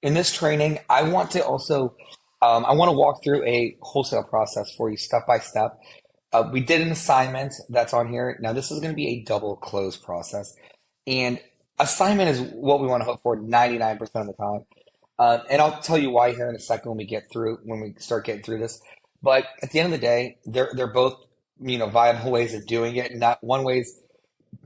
In this training, I want to also I want to walk through a wholesale process for you step by step. We did an assignment that's on here. Now this is going to be a double close process, and assignment is what we want to hope for 99% of the time. And I'll tell you why here in a second when we start getting through this. But at the end of the day, they're both viable ways of doing it. Not one way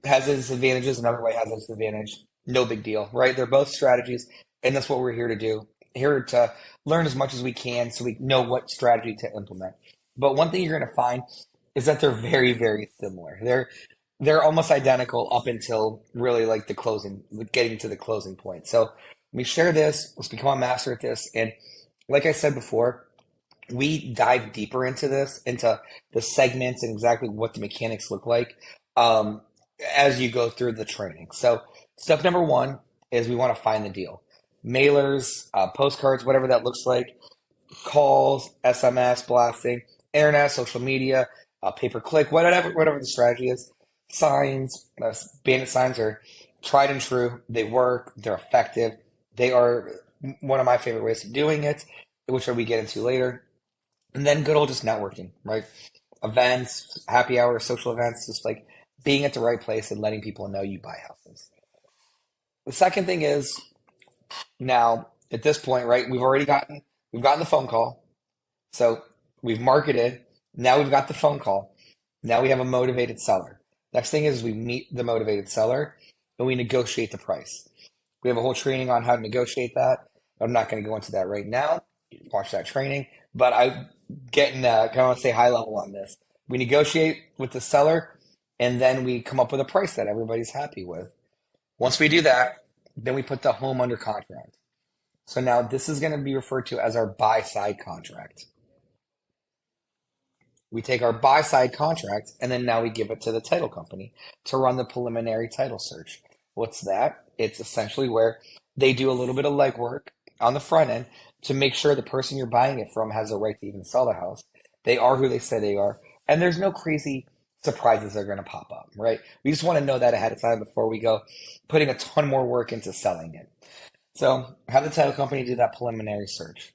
has its advantages, another way has its advantage. No big deal, right? They're both strategies, and that's what we're here to do. Here to learn as much as we can so we know what strategy to implement. But one thing you're going to find is that they're very, very similar. They're almost identical up until really like the closing, getting to the closing point. So we share this, let's become a master at this. And like I said before, we dive deeper into this, into the segments and exactly what the mechanics look like um, as you go through the training. So, step number one is we want to find the deal. Mailers, postcards, whatever that looks like, calls, SMS, blasting, internet, social media, pay per click, whatever the strategy is. Signs, bandit signs are tried and true. They work, they're effective. They are one of my favorite ways of doing it, which we get into later. And then good old just networking, right? Events, happy hour, social events, just like being at the right place and letting people know you buy houses. The second thing is now at this point, right? We've gotten the phone call. So we've marketed. Now we've got the phone call. Now we have a motivated seller. Next thing is we meet the motivated seller and we negotiate the price. We have a whole training on how to negotiate that. I'm not going to go into that right now. Watch that training, but I getting kind of want to say high level on this. We negotiate with the seller, and then we come up with a price that everybody's happy with. Once we do that, then we put the home under contract. So now this is going to be referred to as our buy side contract. We take our buy side contract and then now we give it to the title company to run the preliminary title search. What's that? It's essentially where they do a little bit of legwork on the front end to make sure the person you're buying it from has a right to even sell the house. They are who they say they are. And there's no crazy surprises that are going to pop up, right? We just want to know that ahead of time before we go putting a ton more work into selling it. So have the title company do that preliminary search.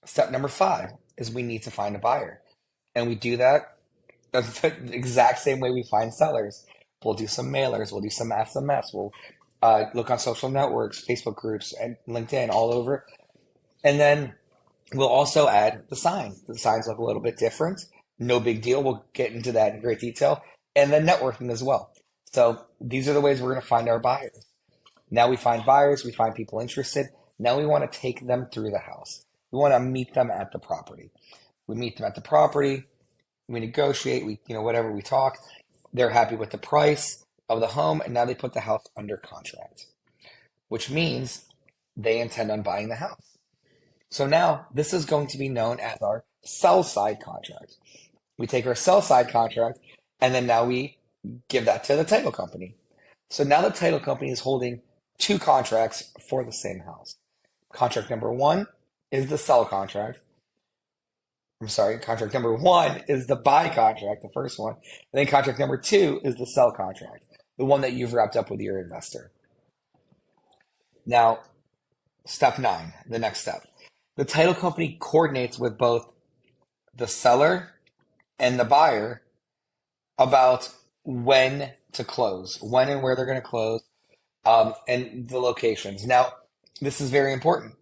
Step number five is we need to find a buyer. And we do that the exact same way we find sellers. We'll do some mailers, we'll do some SMS, we'll look on social networks, Facebook groups, and LinkedIn all over. And then we'll also add the sign. The signs look a little bit different. No big deal. We'll get into that in great detail. And then networking as well. So these are the ways we're going to find our buyers. Now we find buyers, we find people interested. Now we want to take them through the house. We want to meet them at the property. We meet them at the property, we negotiate, whatever we talk. They're happy with the price of the home, and now they put the house under contract, which means they intend on buying the house. So now this is going to be known as our sell side contract. We take our sell side contract, and then now we give that to the title company. So now the title company is holding two contracts for the same house. Contract number one is the sell contract. I'm sorry, contract number one is the buy contract, the first one. And then contract number two is the sell contract, the one that you've wrapped up with your investor. Now, step nine, the next step. The title company coordinates with both the seller and the buyer about when to close, when and where they're going to close, and the locations. Now, this is very important.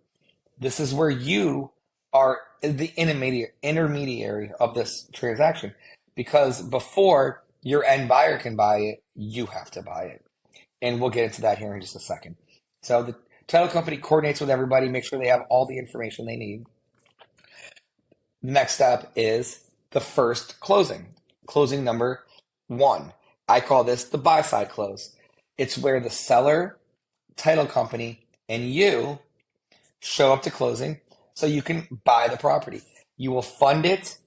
This is where you are the intermediary of this transaction, because before your end buyer can buy it, you have to buy it. And we'll get into that here in just a second. So the title company coordinates with everybody, make sure they have all the information they need. The next step is the first closing. Closing number one. I call this the buy side close. It's where the seller, title company, and you show up to closing so you can buy the property. You will fund it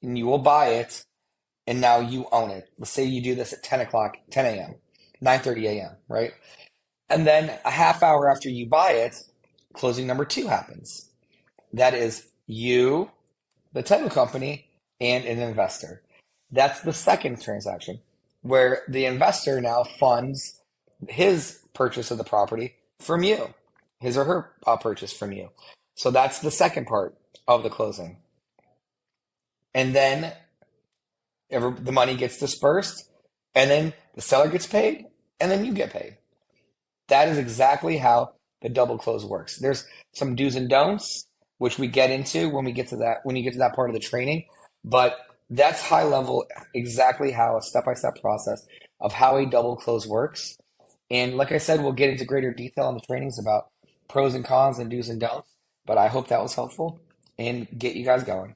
and you will buy it, and now you own it. Let's say you do this at 10 o'clock, 10 a.m., 9:30 a.m., right? And then a half hour after you buy it, closing number two happens. That is you, the title company, and an investor. That's the second transaction where the investor now funds his purchase of the property from you. his or her purchase from you. So that's the second part of the closing. And then the money gets dispersed, and then the seller gets paid, and then you get paid. That is exactly how the double close works. There's some do's and don'ts, which we get into when we get to that, when you get to that part of the training. But that's high level, exactly how a step-by-step process of how a double close works. And like I said, we'll get into greater detail on the trainings about pros and cons and do's and don'ts. But I hope that was helpful and get you guys going.